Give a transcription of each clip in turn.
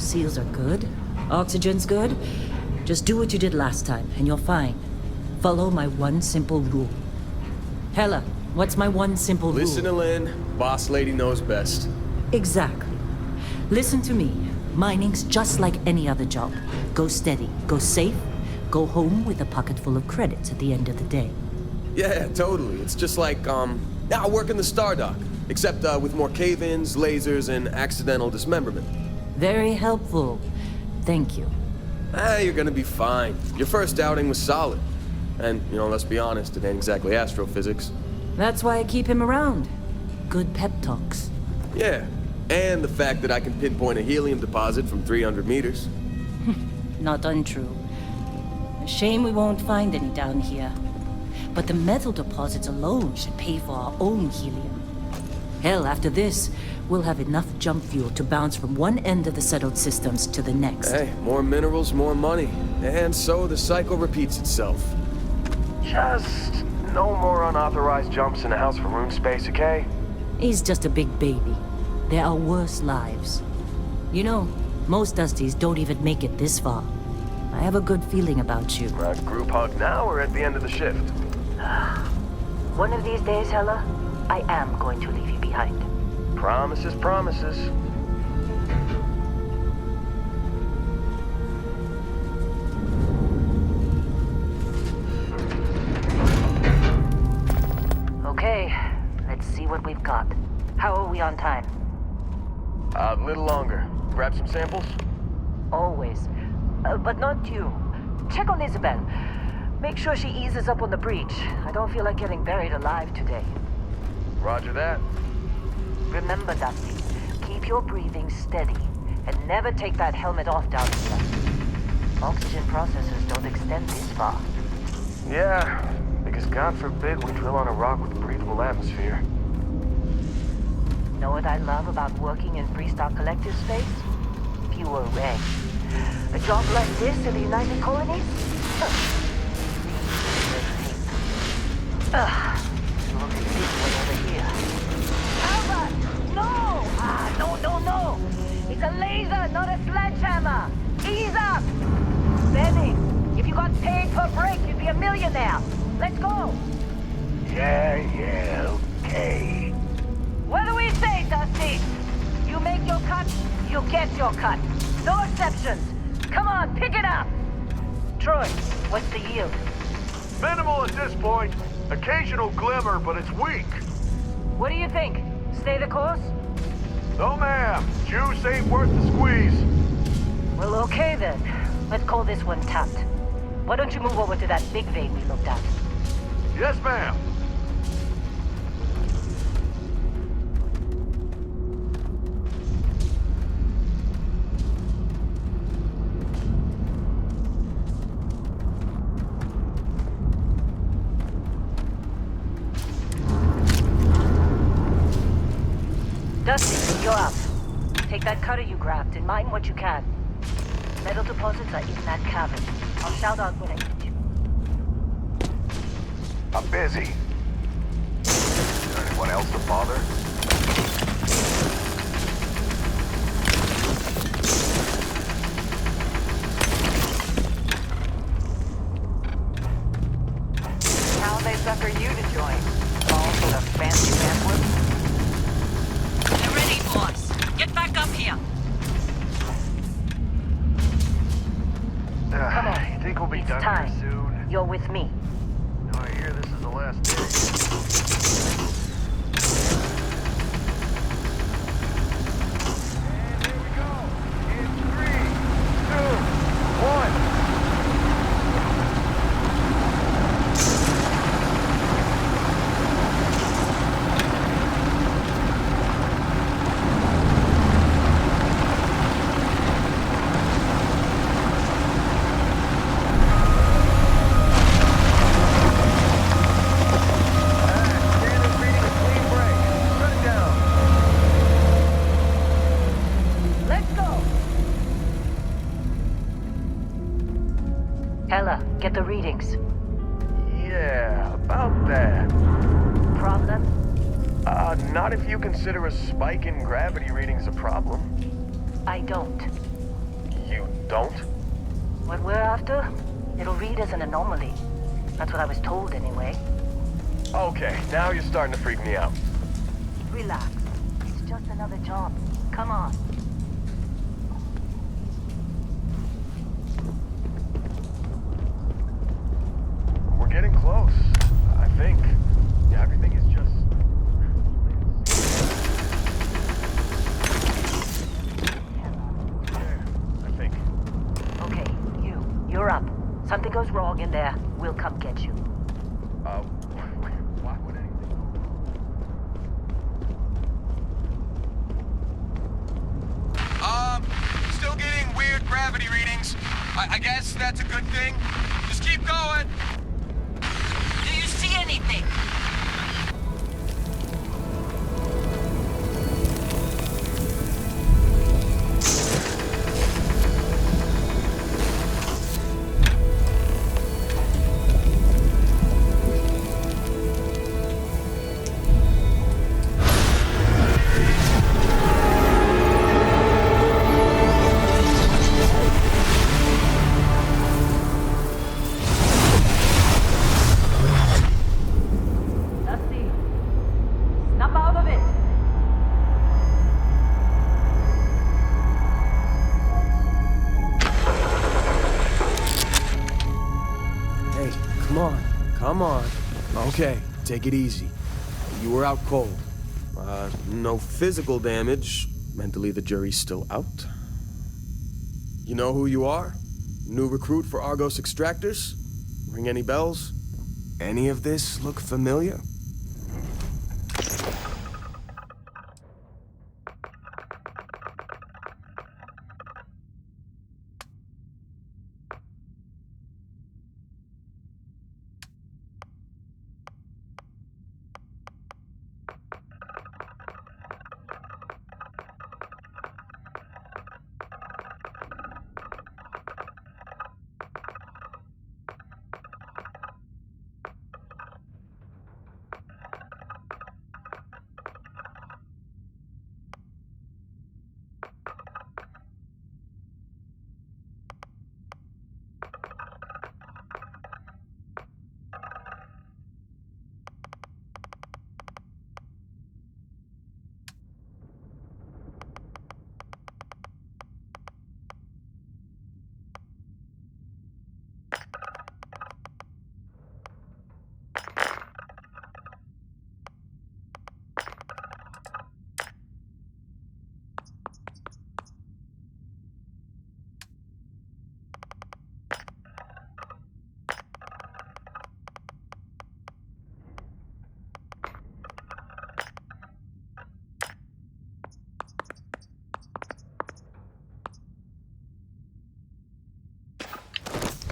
seals are good. Oxygen's good. Just do what you did last time, and you're fine. Follow my one simple rule. Hella, what's my one simple rule? Listen to Lynn. Boss lady knows best. Exactly. Listen to me. Mining's just like any other job. Go steady, go safe, go home with a pocket full of credits at the end of the day. Yeah, totally. It's just like, I work in the Stardock. Except, with more cave-ins, lasers, and accidental dismemberment. Very helpful. Thank you. You're gonna be fine. Your first outing was solid. And, let's be honest, it ain't exactly astrophysics. That's why I keep him around. Good pep talks. Yeah, and the fact that I can pinpoint a helium deposit from 300 meters. Not untrue. A shame we won't find any down here. But the metal deposits alone should pay for our own helium. Hell, after this, we'll have enough jump fuel to bounce from one end of the settled systems to the next. Hey, more minerals, more money. And so the cycle repeats itself. Just no more unauthorized jumps in the house for room space, okay? He's just a big baby. There are worse lives. You know, most Dusties don't even make it this far. I have a good feeling about you. A group hug now or at the end of the shift? One of these days, Hella, I am going to leave you behind. Promises, promises. Okay, let's see what we've got. How are we on time? A little longer. Grab some samples? Always. But not you. Check on Isabel. Make sure she eases up on the breach. I don't feel like getting buried alive today. Roger that. Remember, Dusty, keep your breathing steady and never take that helmet off down here. Oxygen processors don't extend this far. Yeah, because God forbid we drill on a rock with a breathable atmosphere. Know what I love about working in Freestar Collective space? Fewer regs. A job like this in the United Colonies? Look at this one over here. Albert! No! No! It's a laser, not a sledgehammer! Ease up! Benny, if you got paid per break, you'd be a millionaire. Let's go! Yeah, okay. What do we say, Dusty? You make your cut, you get your cut. No exceptions. Come on, pick it up! Troy, what's the yield? Minimal at this point. Occasional glimmer, but it's weak. What do you think? Stay the course? No, ma'am. Juice ain't worth the squeeze. Well, okay then. Let's call this one tapped. Why don't you move over to that big vein we looked at? Yes, ma'am. Dusty, you're up. Take that cutter you grabbed and mine what you can. Metal deposits are in that cabin. I'll shout out when I get you. I'm busy. Is there anyone else to bother? How they sucker you to join? All for the fancy pamphlet? They're ready, boss. Get back up here. Come on. You think we'll be It's done time. here soon? You're with me. No, I hear this is the last day. And here we go. In 3, 2, 1. Hella, get the readings. Yeah, about that. Problem? Not if you consider a spike in gravity readings a problem. I don't. Don't? What we're after, it'll read as an anomaly. That's what I was told anyway. Okay, now you're starting to freak me out. Relax. It's just another job. Come on. We're getting close, I think. Yeah, everything is just... There, I think. Okay, you're up. Something goes wrong in there, we'll come get you. Why would anything... Still getting weird gravity readings. I guess that's a good thing. Just keep going. Do you see anything? Dusty, snap out of it. Hey, come on. Come on. Okay, take it easy. You were out cold. No physical damage. Mentally, the jury's still out. You know who you are? New recruit for Argos Extractors? Ring any bells? Any of this look familiar?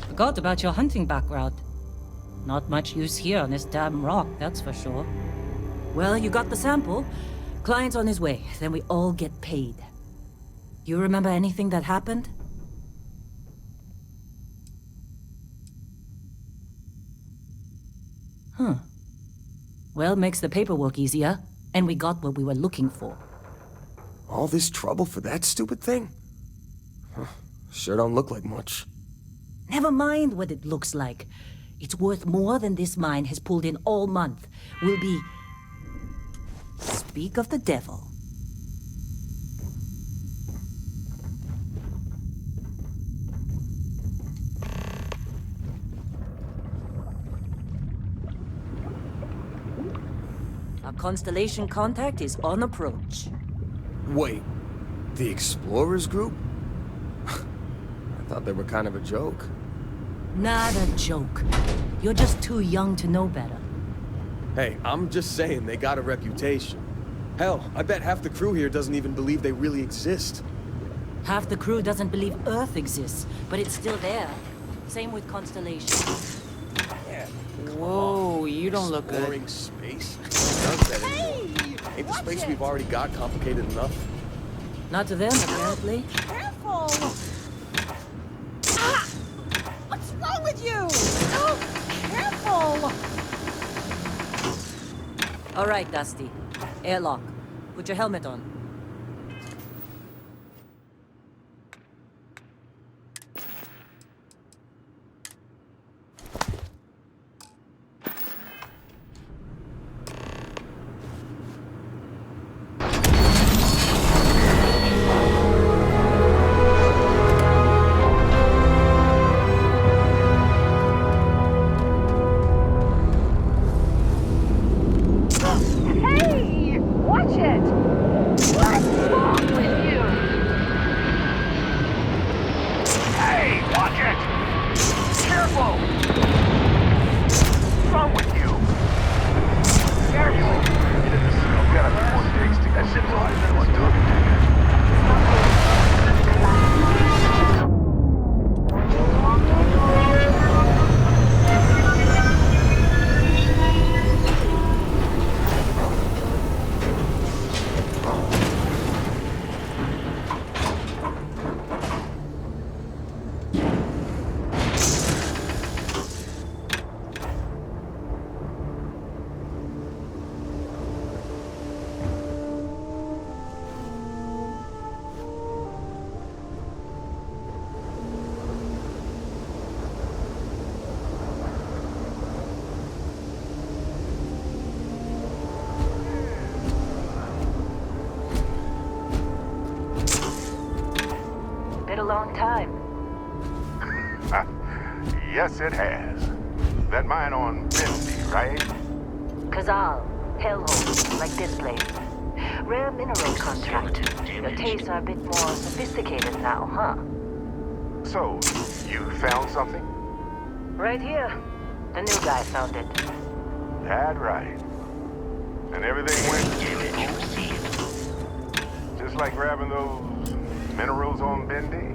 Forgot about your hunting background. Not much use here on this damn rock, that's for sure. Well, you got the sample. Client's on his way, then we all get paid. You remember anything that happened? Huh. Well, makes the paperwork easier, and we got what we were looking for. All this trouble for that stupid thing? Huh. Sure don't look like much. Never mind what it looks like. It's worth more than this mine has pulled in all month. We'll be... Speak of the devil. Our Constellation contact is on approach. Wait, the Explorers group? I thought they were kind of a joke. Not a joke. You're just too young to know better. Hey, I'm just saying they got a reputation. Hell, I bet half the crew here doesn't even believe they really exist. Half the crew doesn't believe Earth exists, but it's still there. Same with Constellation. Yeah. Whoa, you don't look good. Boring space? Who does that anymore? Ain't the space we've already got complicated enough? Not to them, apparently. Careful! Ah! What's wrong with you? Oh, careful! All right, Dusty. Airlock. Put your helmet on. Careful! What's wrong with you? Careful! I've got a few more days to go. That ship's always been one talking to you. Been a long time. Yes, it has. That mine on Bendy, right? Kazal, hellhole, like this place. Rare mineral contract. Your tastes are a bit more sophisticated now, huh? So, you found something? Right here. The new guy found it. That right. And everything went just like grabbing those minerals on Bendy?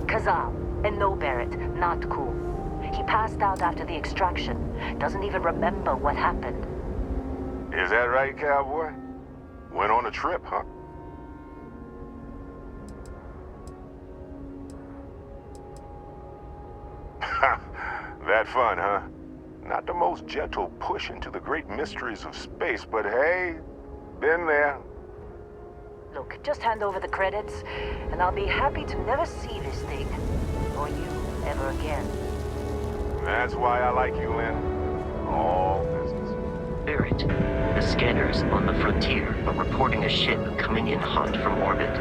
Kazal, and no Barrett, not cool. He passed out after the extraction. Doesn't even remember what happened. Is that right, cowboy? Went on a trip, huh? That fun, huh? Not the most gentle push into the great mysteries of space, but hey, been there. Look, just hand over the credits, and I'll be happy to never see this thing. Or you, ever again. That's why I like you, Lynn. All business. Barrett, the scanners on the frontier are reporting a ship coming in hot from orbit.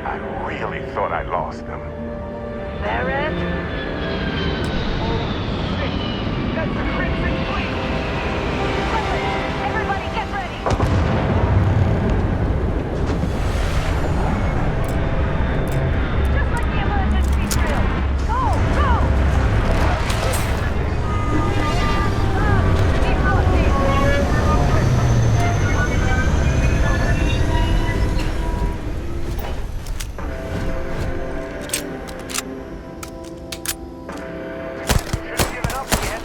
I really thought I lost them. Barrett? That's the Crimson Fleet! Everybody get ready! Just like the emergency drill! Go! Go! Keep looking! Shouldn't give it up yet.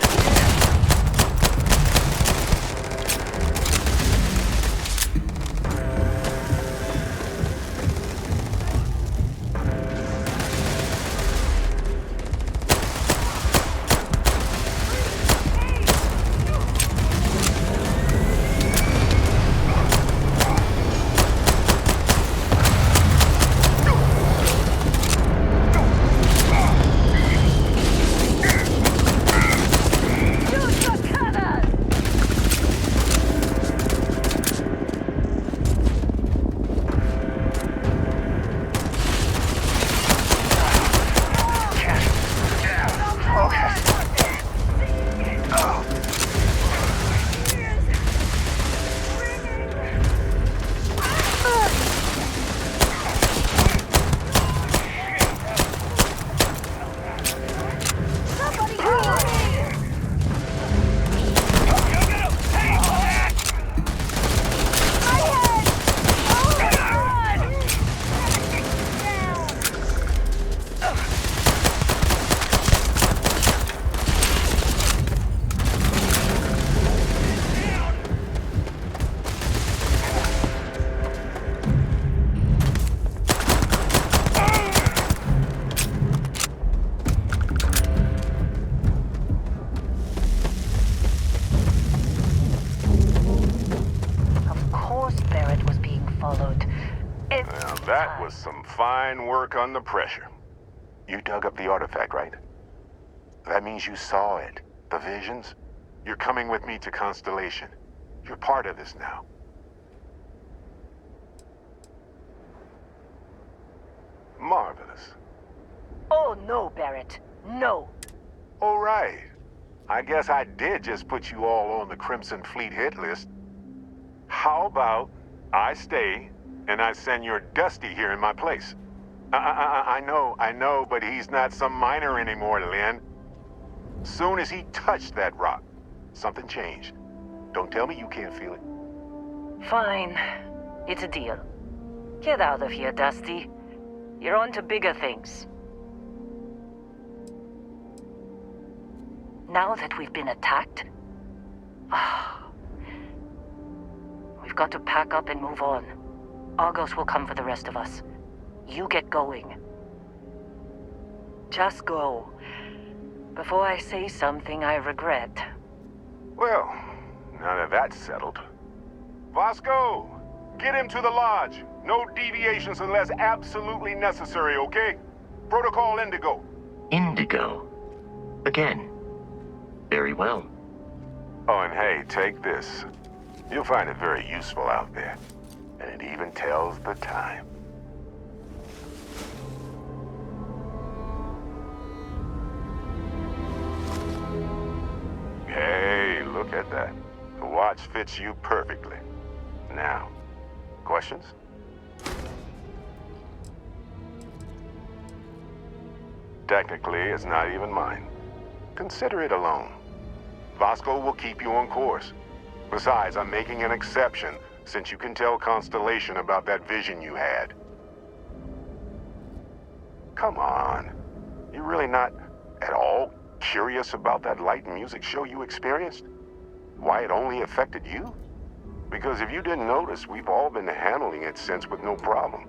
Shoot the cannons! Somebody help me! My head! Oh, God! Of course Barrett was being followed. Every Now that time. was some fine work under pressure. You dug up the artifact, right? That means you saw it. The visions? You're coming with me to Constellation. You're part of this now. Marvelous. Oh, no, Barrett. No. All right. I guess I did just put you all on the Crimson Fleet hit list. How about I stay and I send your Dusty here in my place? I know, but he's not some miner anymore, Lynn. Soon as he touched that rock, something changed. Don't tell me you can't feel it. Fine. It's a deal. Get out of here, Dusty. You're on to bigger things. Now that we've been attacked, we've got to pack up and move on. Argos will come for the rest of us. You get going. Just go. Before I say something I regret. Well, now that that's settled. Vasco, get him to the lodge. No deviations unless absolutely necessary, okay? Protocol Indigo. Indigo. Again. Very well. Oh, and hey, take this. You'll find it very useful out there. And it even tells the time. Hey, look at that. The watch fits you perfectly. Now, questions? Technically, it's not even mine. Consider it a loan. Vasco will keep you on course. Besides, I'm making an exception since you can tell Constellation about that vision you had. Come on. You're really not at all curious about that light and music show you experienced? Why it only affected you? Because if you didn't notice, we've all been handling it since with no problem.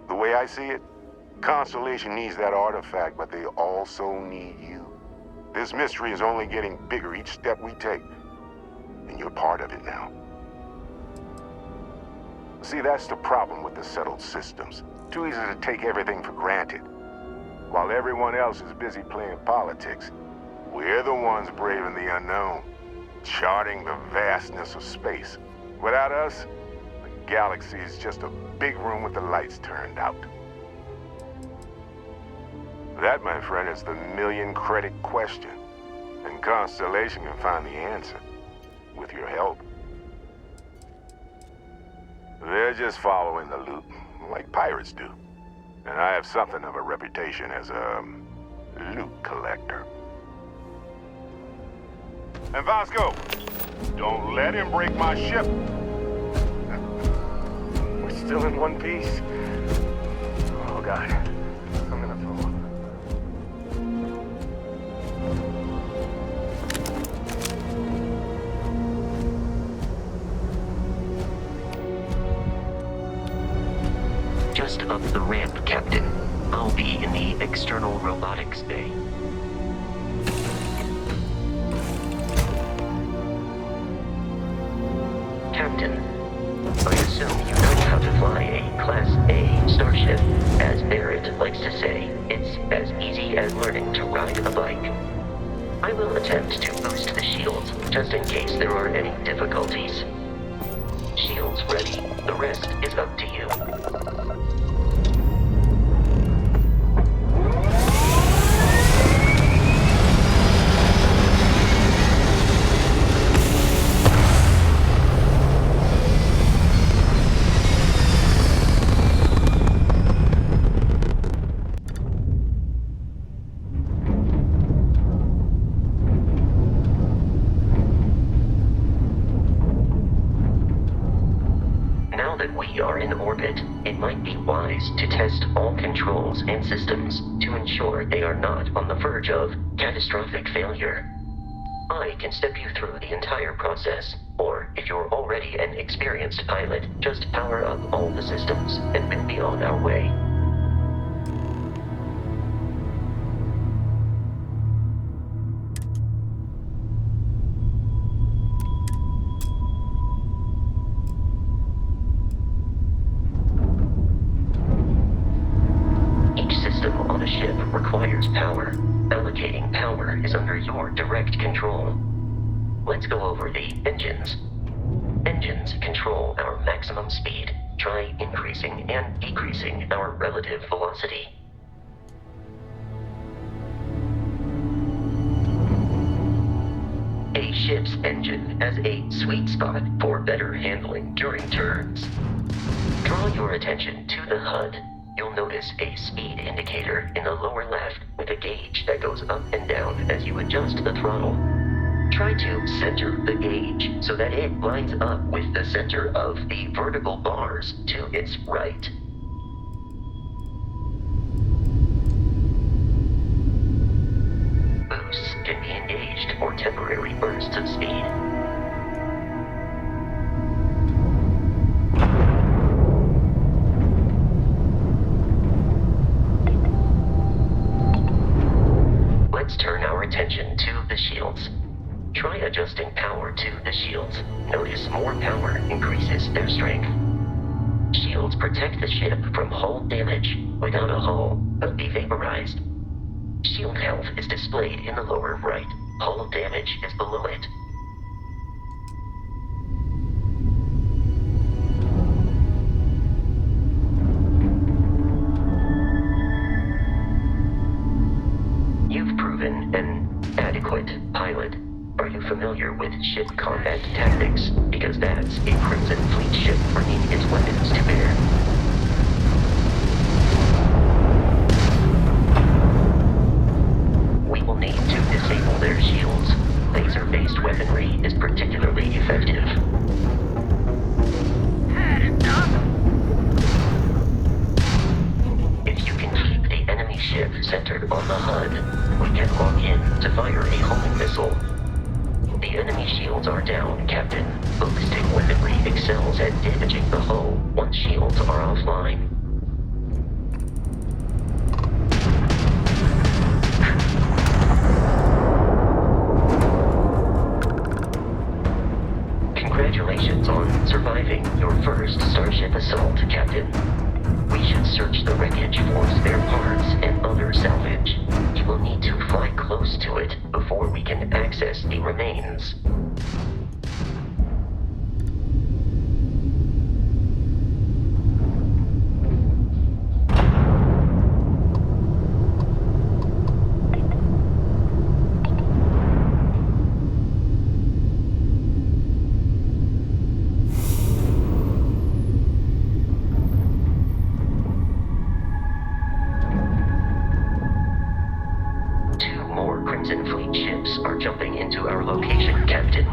The way I see it, Constellation needs that artifact, but they also need you. This mystery is only getting bigger each step we take, and you're part of it now. See, that's the problem with the settled systems. Too easy to take everything for granted. While everyone else is busy playing politics, we're the ones braving the unknown, charting the vastness of space. Without us, the galaxy is just a big room with the lights turned out. That, my friend, is the million-credit question. And Constellation can find the answer. With your help. They're just following the loot, like pirates do. And I have something of a reputation as a loot collector. And Vasco, don't let him break my ship. We're still in one piece. Oh, God. I'm gonna throw up. Just up the ramp, Captain. I'll be in the external robotics bay. Captain, I assume you know how to fly a Class A Starship. As Barrett likes to say, it's as easy as learning to ride a bike. I will attempt to boost the shields, just in case there are any difficulties. Shields ready. The rest is up to you. To test all controls and systems to ensure they are not on the verge of catastrophic failure. I can step you through the entire process, or if you're already an experienced pilot, just power up all the systems and we'll be on our way. Requires power. Allocating power is under your direct control. Let's go over the engines. Engines control our maximum speed. Try increasing and decreasing our relative velocity. A ship's engine has a sweet spot for better handling during turns. Draw your attention to the HUD. You'll notice a speed indicator in the lower left with a gauge that goes up and down as you adjust the throttle. Try to center the gauge so that it lines up with the center of the vertical bars to its right. Boosts can be engaged for temporary bursts of speed. Let's turn our attention to the shields. Try adjusting power to the shields. Notice more power increases their strength. Shields protect the ship from hull damage. Without a hull, they'll be vaporized. Shield health is displayed in the lower right. Hull damage is below it. You've proven an adequate pilot. Are you familiar with ship combat tactics? Because that's a Crimson Fleet ship bringing its weapons to bear. We will need to disable their shields. Laser-based weaponry is particularly effective. If you can keep the enemy ship centered on the HUD, we can lock in to fire a homing missile. The enemy shields are down, Captain. Ballistic weaponry excels at damaging the hull once shields are offline. Congratulations on surviving your first Starship assault, Captain. We should search the wreckage for spare parts and other salvage. You will need to fly close to it before we can access the remains. Crimson Fleet ships are jumping into our location, Captain.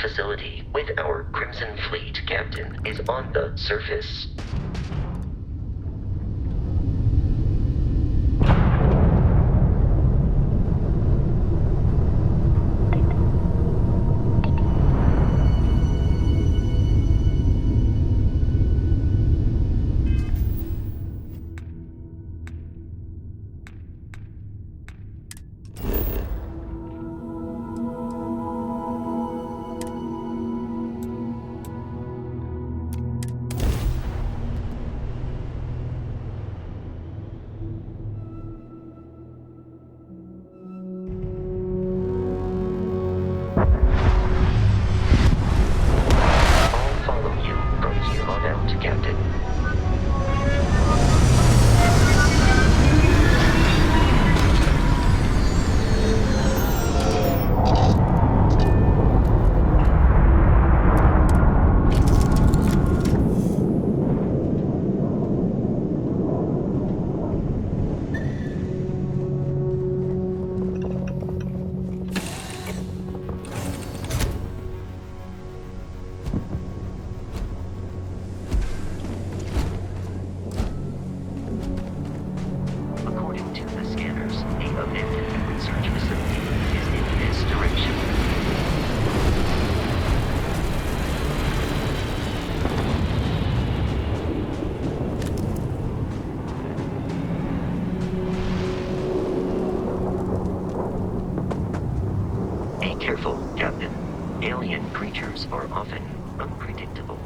facility with our Crimson Fleet captain is on the surface. Careful, Captain. Alien creatures are often unpredictable.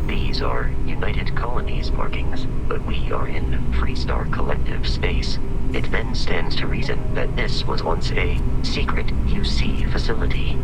These are United Colonies markings, but we are in Freestar Collective space. It then stands to reason that this was once a secret UC facility.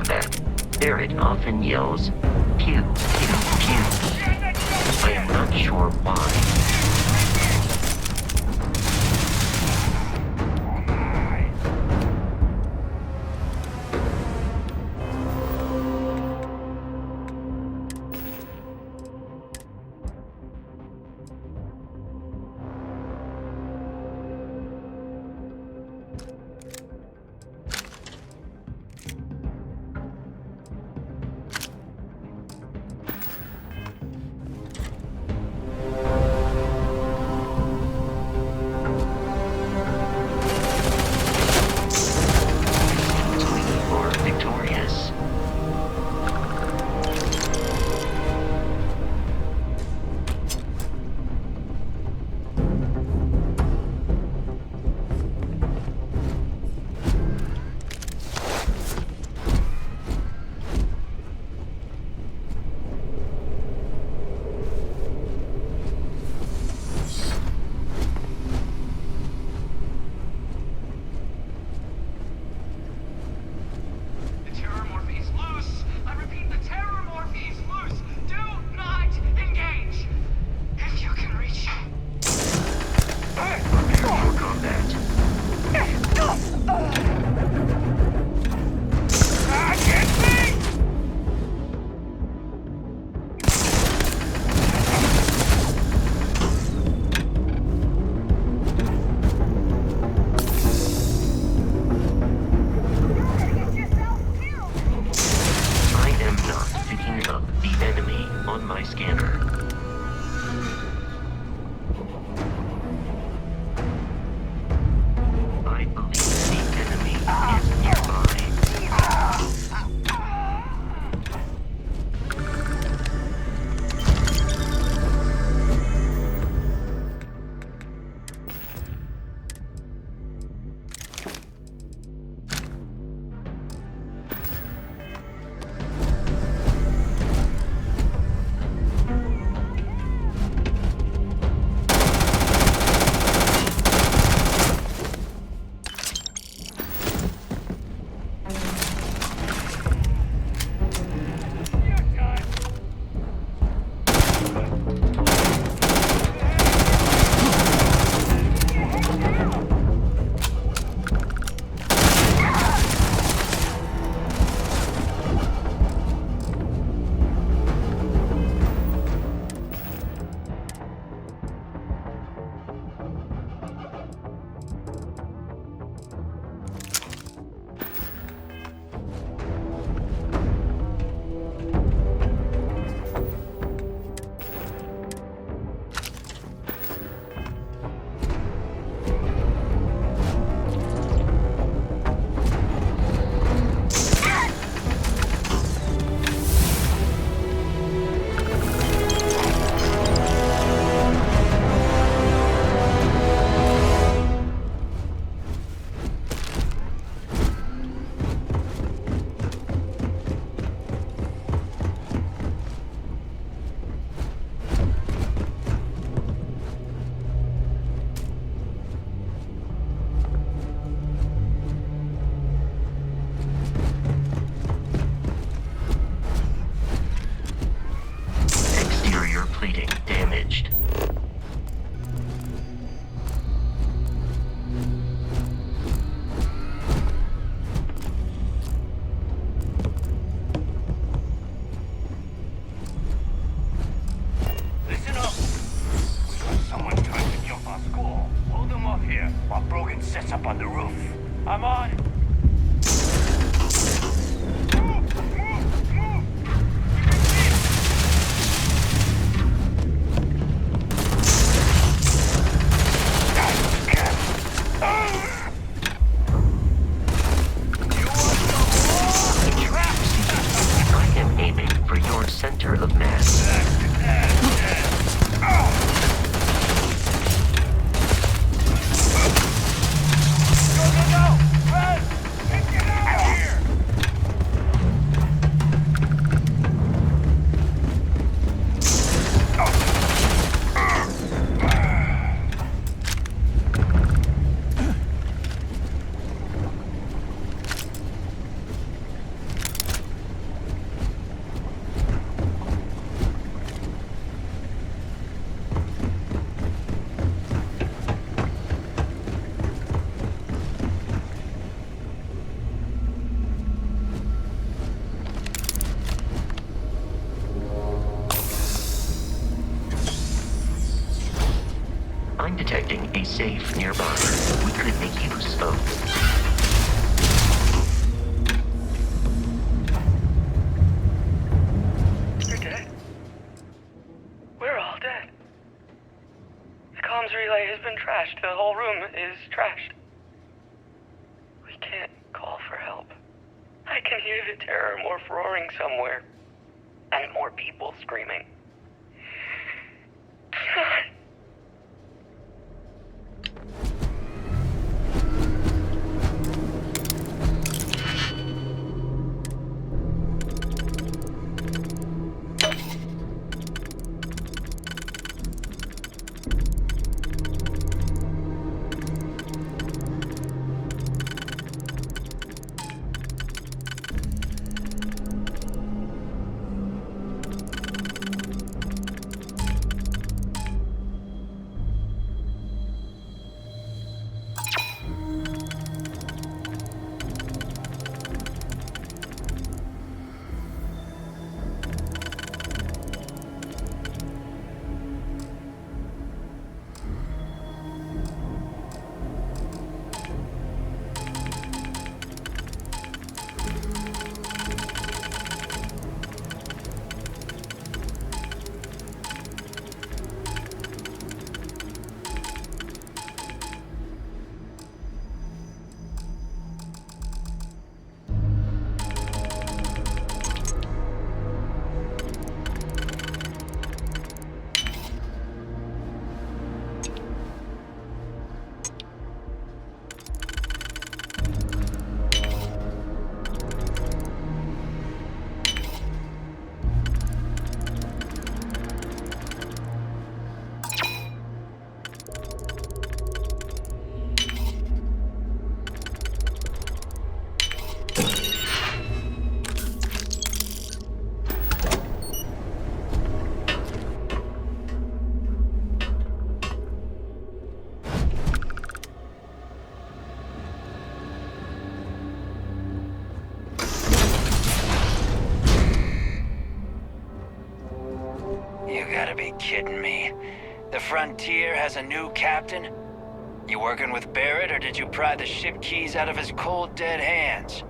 combat, Barrett often yells, pew, pew, pew. I am not sure why. Run! nearby we could make use of. You're dead. We're all dead. The comms relay has been trashed. The whole room is trashed. We can't call for help. I can hear the terror morph roaring somewhere. And more people screaming. God. You gotta be kidding me. The Frontier has a new captain? You working with Barrett, or did you pry the ship keys out of his cold, dead hands?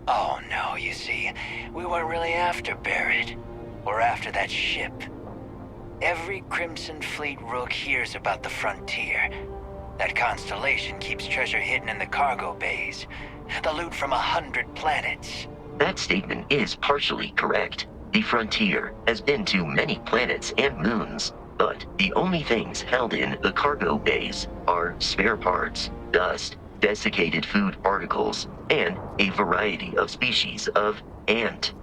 Oh no, you see, we weren't really after Barrett. We're after that ship. Every Crimson Fleet rook hears about the Frontier. That Constellation keeps treasure hidden in the cargo bays. The loot from 100 planets. That statement is partially correct. The Frontier has been to many planets and moons, but the only things held in the cargo bays are spare parts, dust, desiccated food particles, and a variety of species of ant.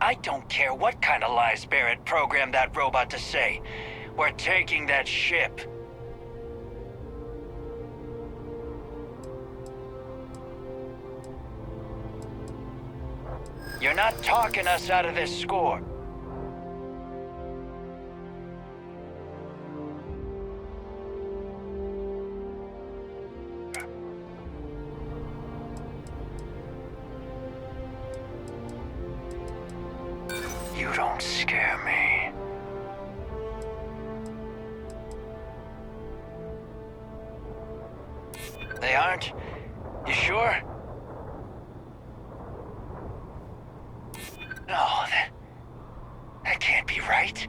I don't care what kind of lies Barrett programmed that robot to say. We're taking that ship. You're not talking us out of this score. You don't scare me. They aren't? You sure? No, that can't be right.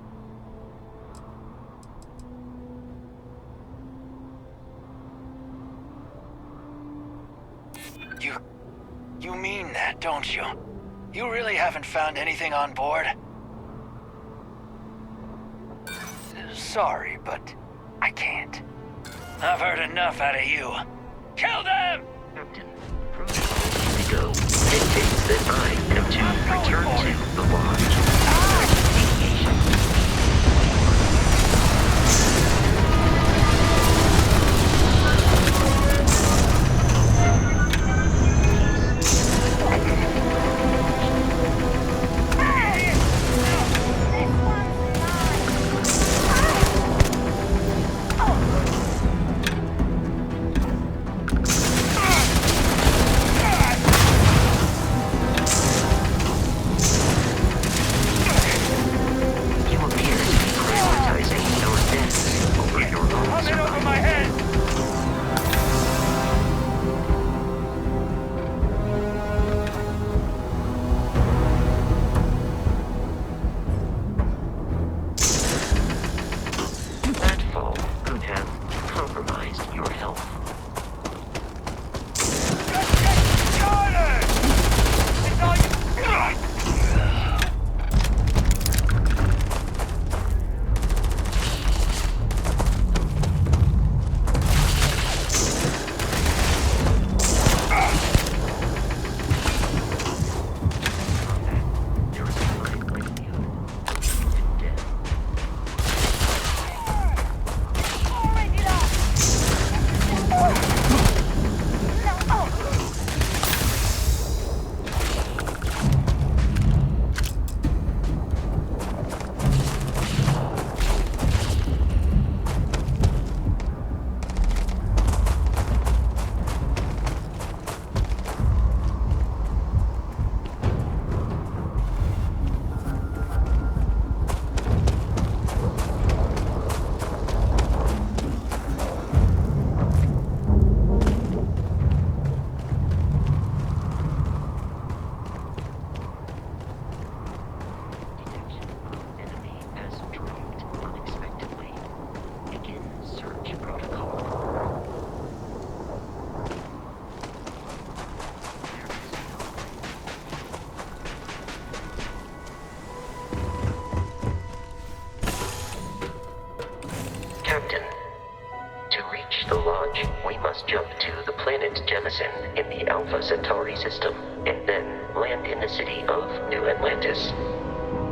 You mean that, don't you? You really haven't found anything on board? Sorry, but I can't. I've heard enough out of you. Kill them! Captain, protocol to go dictates that I am to return to the lodge. garrison in the Alpha Centauri system, and then land in the city of New Atlantis.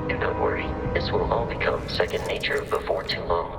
Do not worry, this will all become second nature before too long.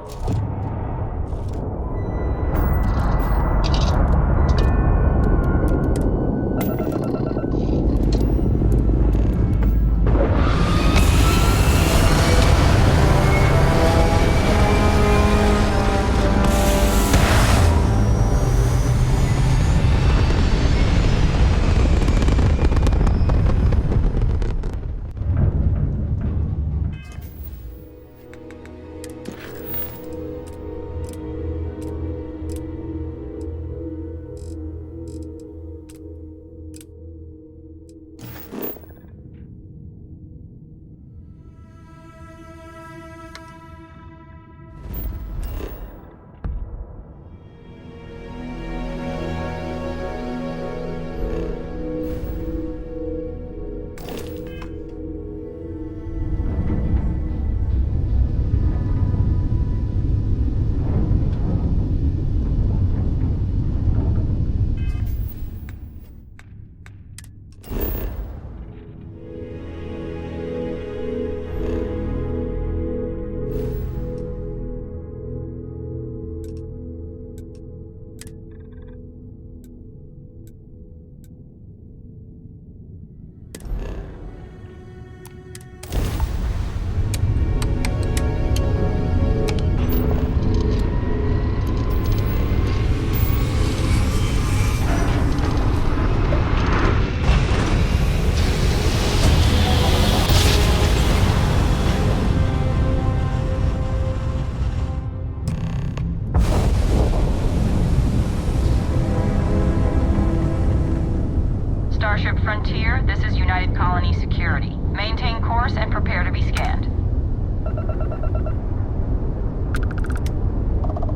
Starship Frontier, this is United Colony Security. Maintain course and prepare to be scanned.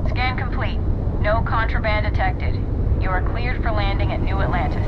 Scan complete. No contraband detected. You are cleared for landing at New Atlantis.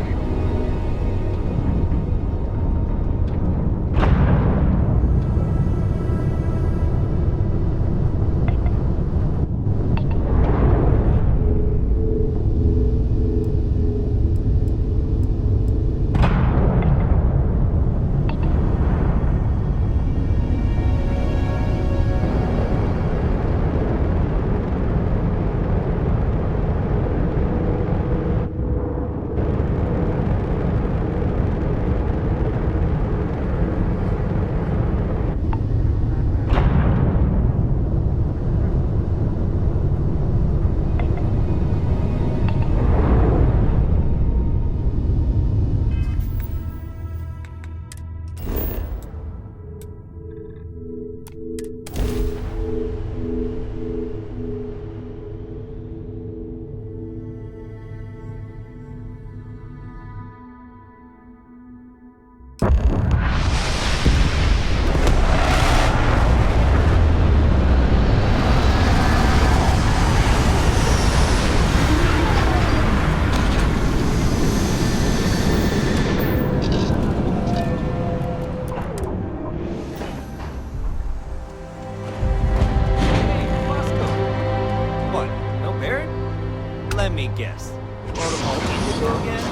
Let me guess. Protocol Indigo again?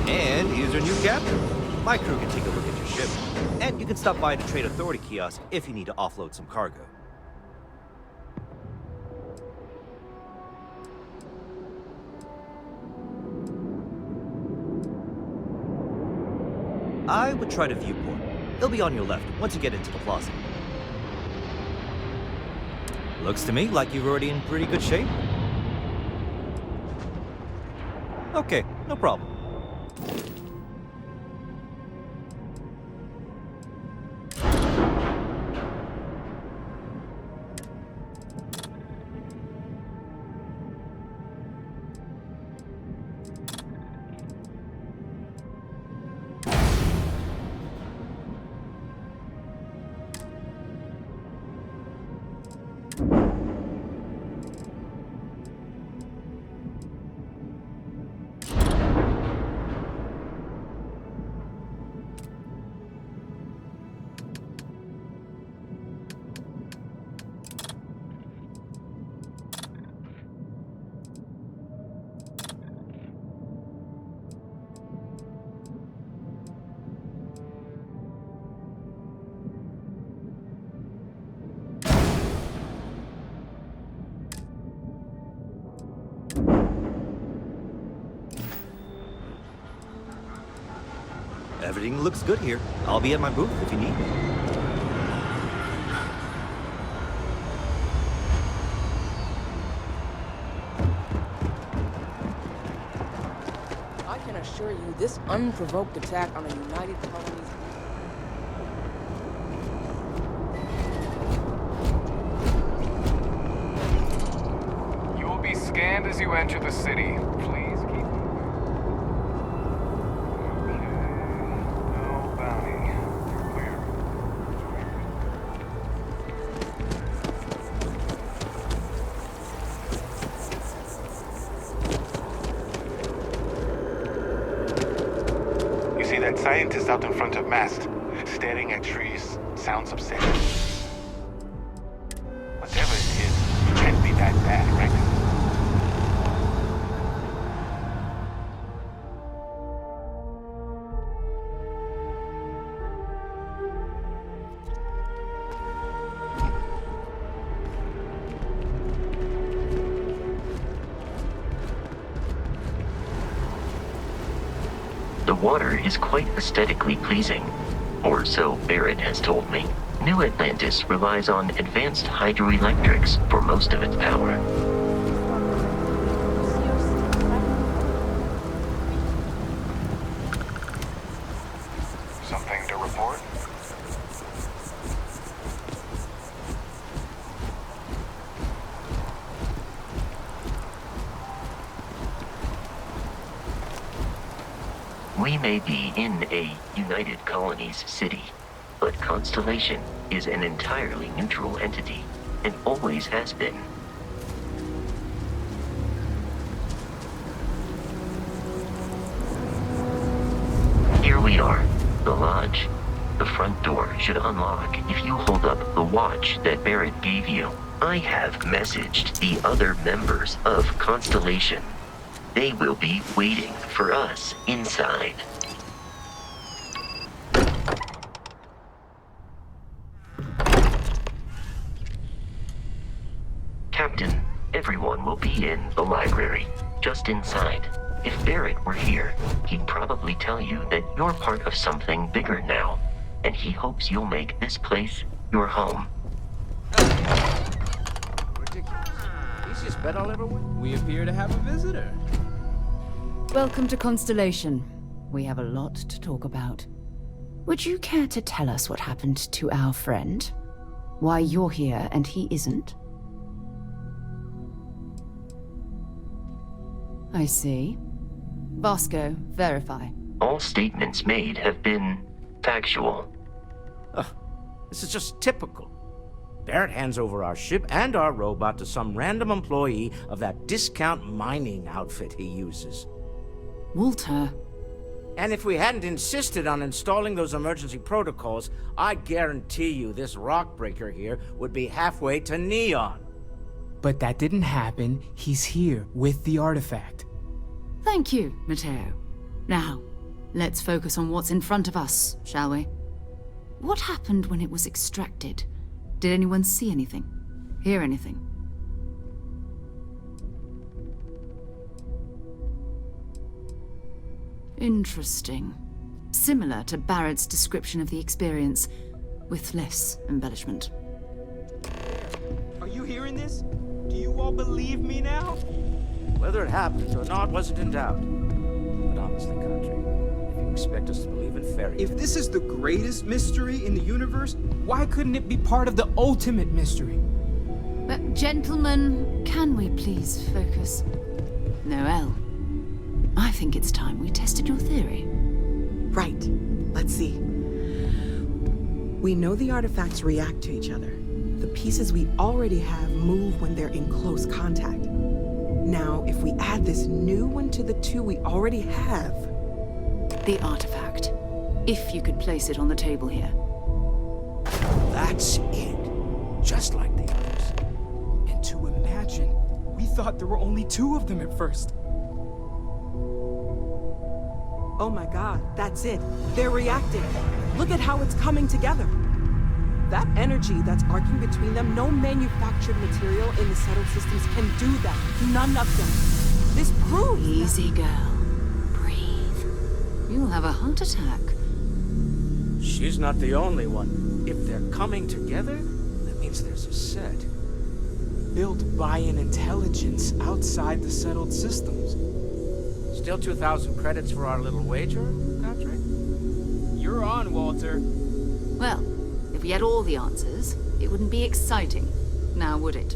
And here's our new captain. My crew can take a look at your ship. And you can stop by the Trade Authority kiosk if you need to offload some cargo. I would try the viewport. It'll be on your left once you get into the plaza. Looks to me like you're already in pretty good shape. Okay, no problem. Everything looks good here. I'll be at my booth if you need me. I can assure you, this unprovoked attack on a United Colonies... You will be scanned as you enter the city. Please keep moving. Okay. No bounty. You're clear. You see that scientist out in front of mast, staring at trees, sounds upset. Whatever it is, it can't be that bad, right? The water is quite aesthetically pleasing, or so Barrett has told me. New Atlantis relies on advanced hydroelectrics for most of its power. Something to report? We may be in a United Colonies city, but Constellation is an entirely neutral entity, and always has been. Here we are, the lodge. The front door should unlock if you hold up the watch that Barrett gave you. I have messaged the other members of Constellation. They will be waiting for us inside. Captain, everyone will be in the library, just inside. If Barrett were here, he'd probably tell you that you're part of something bigger now, and he hopes you'll make this place your home. Ridiculous. Easiest bet I'll ever win. We appear to have a visitor. Welcome to Constellation. We have a lot to talk about. Would you care to tell us what happened to our friend? Why you're here and he isn't? I see. Vasco, verify. All statements made have been factual. This is just typical. Barrett hands over our ship and our robot to some random employee of that discount mining outfit he uses. Walter. And if we hadn't insisted on installing those emergency protocols, I guarantee you this rock breaker here would be halfway to Neon. But that didn't happen. He's here with the artifact. Thank you, Matteo. Now, let's focus on what's in front of us, shall we? What happened when it was extracted? Did anyone see anything? Hear anything? Interesting. Similar to Barrett's description of the experience, with less embellishment. Are you hearing this? Do you all believe me now? Whether it happens or not wasn't in doubt. But honestly, Country, if you expect us to believe in fairy tales... If this is the greatest mystery in the universe, why couldn't it be part of the ultimate mystery? But gentlemen, can we please focus? Noel, I think it's time we tested your theory. Right. Let's see. We know the artifacts react to each other. The pieces we already have move when they're in close contact. Now, if we add this new one to the two we already have... The artifact. If you could place it on the table here. That's it. Just like the others. And to imagine, we thought there were only 2 of them at first. Oh my god, that's it. They're reacting. Look at how it's coming together. That energy that's arcing between them, no manufactured material in the settled systems can do that. None of them. This proves... Easy, girl. Breathe. You'll have a heart attack. she's not the only one. If they're coming together, that means there's a set. Built by an intelligence outside the settled systems. Still 2,000 credits for our little wager, Patrick? You're on, Walter. Well, if we had all the answers, it wouldn't be exciting, now would it?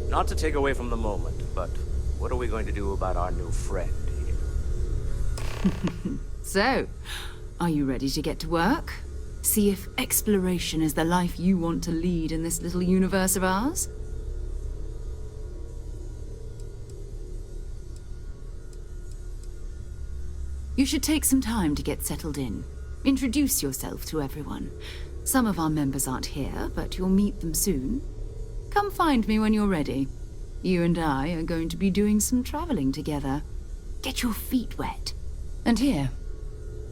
Not to take away from the moment, but what are we going to do about our new friend here? So, are you ready to get to work? See if exploration is the life you want to lead in this little universe of ours? You should take some time to get settled in. Introduce yourself to everyone. Some of our members aren't here, but you'll meet them soon. Come find me when you're ready. You and I are going to be doing some traveling together. Get your feet wet. And here,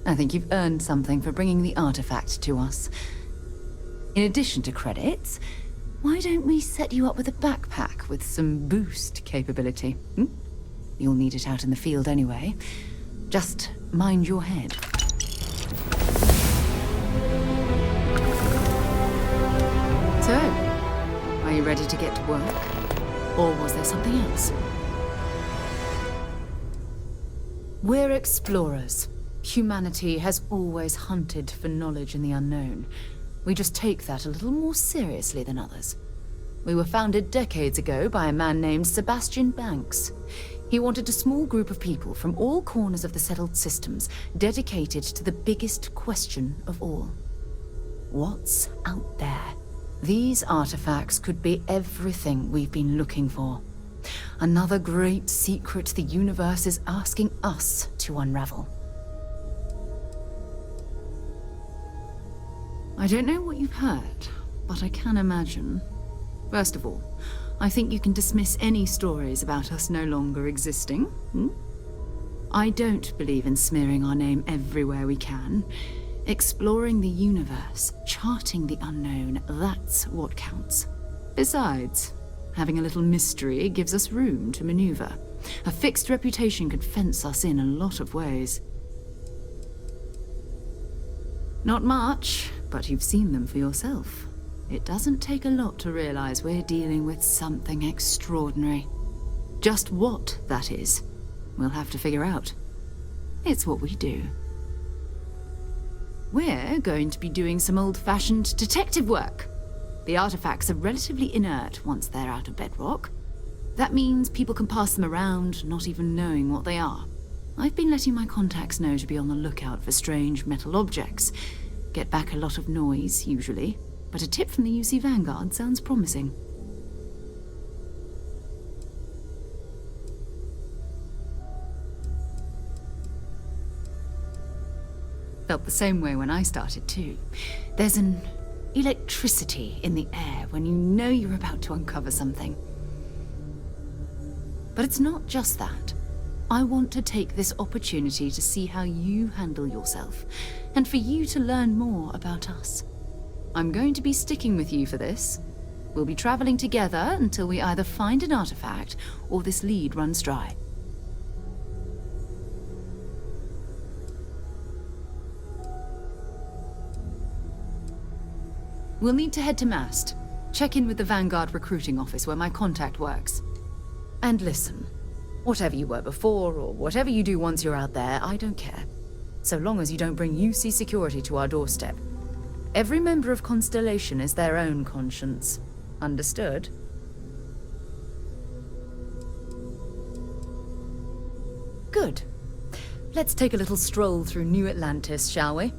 I think you've earned something for bringing the artifact to us. In addition to credits, why don't we set you up with a backpack with some boost capability? You'll need it out in the field anyway. Just mind your head. So, are you ready to get to work? Or was there something else? We're explorers. Humanity has always hunted for knowledge in the unknown. We just take that a little more seriously than others. We were founded decades ago by a man named Sebastian Banks. He wanted a small group of people from all corners of the settled systems dedicated to the biggest question of all. What's out there? These artifacts could be everything we've been looking for. Another great secret the universe is asking us to unravel. I don't know what you've heard, but I can imagine. First of all, I think you can dismiss any stories about us no longer existing. I don't believe in smearing our name everywhere we can. Exploring the universe, charting the unknown, that's what counts. Besides, having a little mystery gives us room to maneuver. A fixed reputation could fence us in a lot of ways. Not much, but you've seen them for yourself. It doesn't take a lot to realize we're dealing with something extraordinary. Just what that is, we'll have to figure out. It's what we do. We're going to be doing some old-fashioned detective work. The artifacts are relatively inert once they're out of bedrock. That means people can pass them around, not even knowing what they are. I've been letting my contacts know to be on the lookout for strange metal objects. Get back a lot of noise, usually. But a tip from the UC Vanguard sounds promising. Felt the same way when I started too. There's an electricity in the air when you know you're about to uncover something. But it's not just that. I want to take this opportunity to see how you handle yourself, and for you to learn more about us. I'm going to be sticking with you for this. We'll be traveling together until we either find an artifact or this lead runs dry. We'll need to head to Mast. Check in with the Vanguard recruiting office where my contact works. And listen, whatever you were before or whatever you do once you're out there, I don't care. So long as you don't bring UC security to our doorstep. Every member of Constellation is their own conscience. Understood? Good. Let's take a little stroll through New Atlantis, shall we?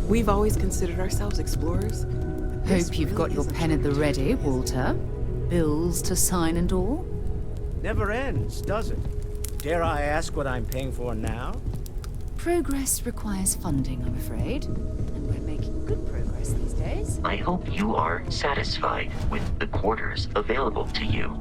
We've always considered ourselves explorers. Hope you've got your pen at the ready, Walter. Bills to sign and all. Never ends, does it? Dare I ask what I'm paying for now? Progress requires funding, I'm afraid. And we're making good progress these days. I hope you are satisfied with the quarters available to you.